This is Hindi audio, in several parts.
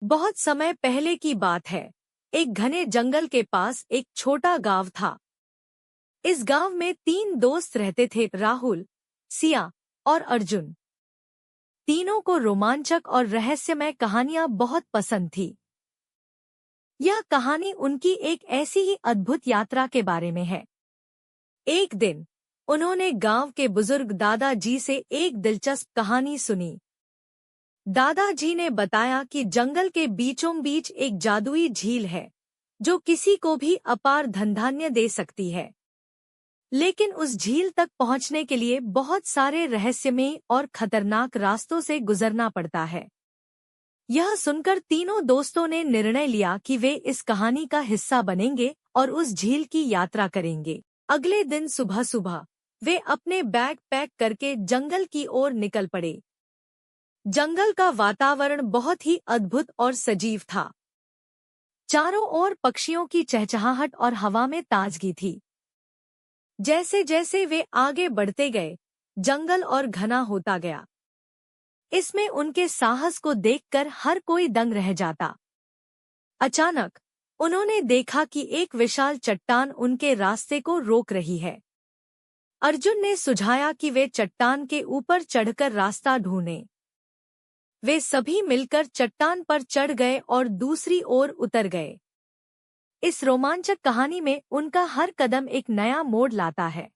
बहुत समय पहले की बात है। एक घने जंगल के पास एक छोटा गांव था। इस गांव में 3 दोस्त रहते थे, राहुल, सिया और अर्जुन। तीनों को रोमांचक और रहस्यमय कहानियां बहुत पसंद थी। यह कहानी उनकी एक ऐसी ही अद्भुत यात्रा के बारे में है। एक दिन उन्होंने गांव के बुजुर्ग दादाजी से एक दिलचस्प कहानी सुनी। दादाजी ने बताया कि जंगल के बीचों बीच एक जादुई झील है जो किसी को भी अपार धनधान्य दे सकती है। लेकिन उस झील तक पहुंचने के लिए बहुत सारे रहस्यमय और खतरनाक रास्तों से गुजरना पड़ता है। यह सुनकर तीनों दोस्तों ने निर्णय लिया कि वे इस कहानी का हिस्सा बनेंगे और उस झील की यात्रा करेंगे। अगले दिन सुबह सुबह वे अपने बैग पैक करके जंगल की ओर निकल पड़े। जंगल का वातावरण बहुत ही अद्भुत और सजीव था। चारों ओर पक्षियों की चहचहाहट और हवा में ताजगी थी। जैसे जैसे वे आगे बढ़ते गए, जंगल और घना होता गया। इसमें उनके साहस को देखकर हर कोई दंग रह जाता। अचानक उन्होंने देखा कि एक विशाल चट्टान उनके रास्ते को रोक रही है। अर्जुन ने सुझाया कि वे चट्टान के ऊपर चढ़कर रास्ता ढूंढें। वे सभी मिलकर चट्टान पर चढ़ गए और दूसरी ओर उतर गए। इस रोमांचक कहानी में उनका हर कदम एक नया मोड़ लाता है।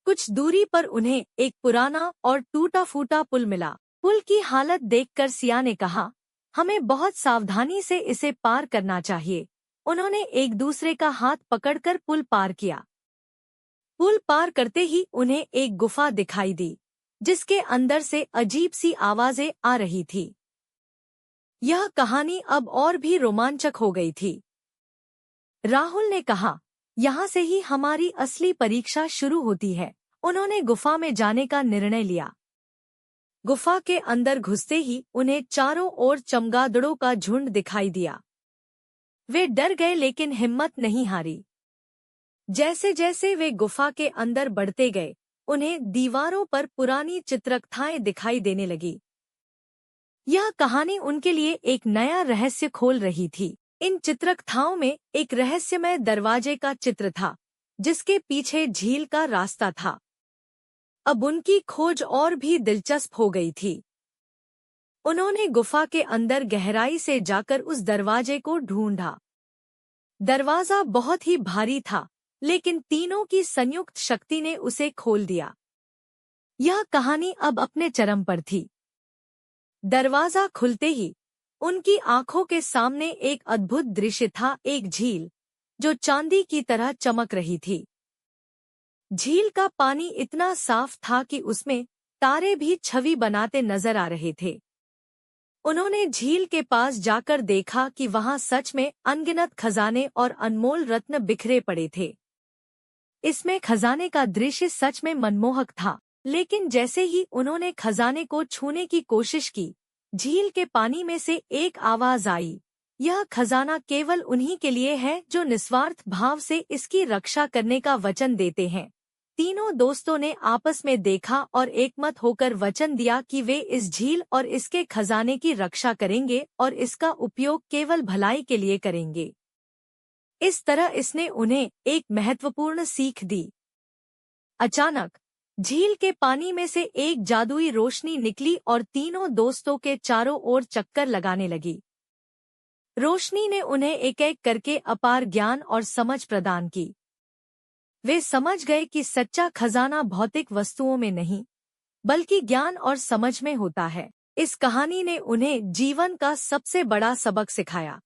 कुछ दूरी पर उन्हें एक पुराना और टूटा-फूटा पुल मिला। पुल की हालत देखकर सिया ने कहा, हमें बहुत सावधानी से इसे पार करना चाहिए। उन्होंने एक दूसरे का हाथ पकड़कर पुल पार किया। पुल पार करते ही उन्हें एक गुफा दिखाई दी, जिसके अंदर से अजीब सी आवाजें आ रही थी। यह कहानी अब और भी रोमांचक हो गई थी। राहुल ने कहा, यहाँ से ही हमारी असली परीक्षा शुरू होती है। उन्होंने गुफा में जाने का निर्णय लिया। गुफा के अंदर घुसते ही उन्हें चारों ओर चमगादड़ों का झुंड दिखाई दिया। वे डर गए लेकिन हिम्मत नहीं हारी। जैसे जैसे वे गुफा के अंदर बढ़ते गए, उन्हें दीवारों पर पुरानी चित्रकथाएं दिखाई देने लगी। यह कहानी उनके लिए एक नया रहस्य खोल रही थी। इन चित्रकथाओं में एक रहस्यमय दरवाजे का चित्र था, जिसके पीछे झील का रास्ता था। अब उनकी खोज और भी दिलचस्प हो गई थी। उन्होंने गुफा के अंदर गहराई से जाकर उस दरवाजे को ढूंढा। दरवाजा बहुत ही भारी था, लेकिन तीनों की संयुक्त शक्ति ने उसे खोल दिया। यह कहानी अब अपने चरम पर थी। दरवाजा खुलते ही उनकी आंखों के सामने एक अद्भुत दृश्य था, एक झील जो चांदी की तरह चमक रही थी। झील का पानी इतना साफ था कि उसमें तारे भी छवि बनाते नजर आ रहे थे। उन्होंने झील के पास जाकर देखा कि वहां सच में अनगिनत खजाने और अनमोल रत्न बिखरे पड़े थे। इसमें खजाने का दृश्य सच में मनमोहक था, लेकिन जैसे ही उन्होंने खजाने को छूने की कोशिश की, झील के पानी में से एक आवाज आई, यह खजाना केवल उन्हीं के लिए है जो निस्वार्थ भाव से इसकी रक्षा करने का वचन देते हैं। तीनों दोस्तों ने आपस में देखा और एकमत होकर वचन दिया कि वे इस झील और इसके खजाने की रक्षा करेंगे और इसका उपयोग केवल भलाई के लिए करेंगे। इस तरह इसने उन्हें एक महत्वपूर्ण सीख दी। अचानक झील के पानी में से एक जादुई रोशनी निकली और तीनों दोस्तों के चारों ओर चक्कर लगाने लगी। रोशनी ने उन्हें एक एक करके अपार ज्ञान और समझ प्रदान की। वे समझ गए कि सच्चा खजाना भौतिक वस्तुओं में नहीं, बल्कि ज्ञान और समझ में होता है। इस कहानी ने उन्हें जीवन का सबसे बड़ा सबक सिखाया।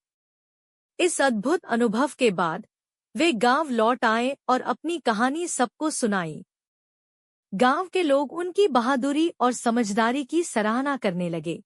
इस अद्भुत अनुभव के बाद वे गांव लौट आए और अपनी कहानी सबको सुनाई। गांव के लोग उनकी बहादुरी और समझदारी की सराहना करने लगे।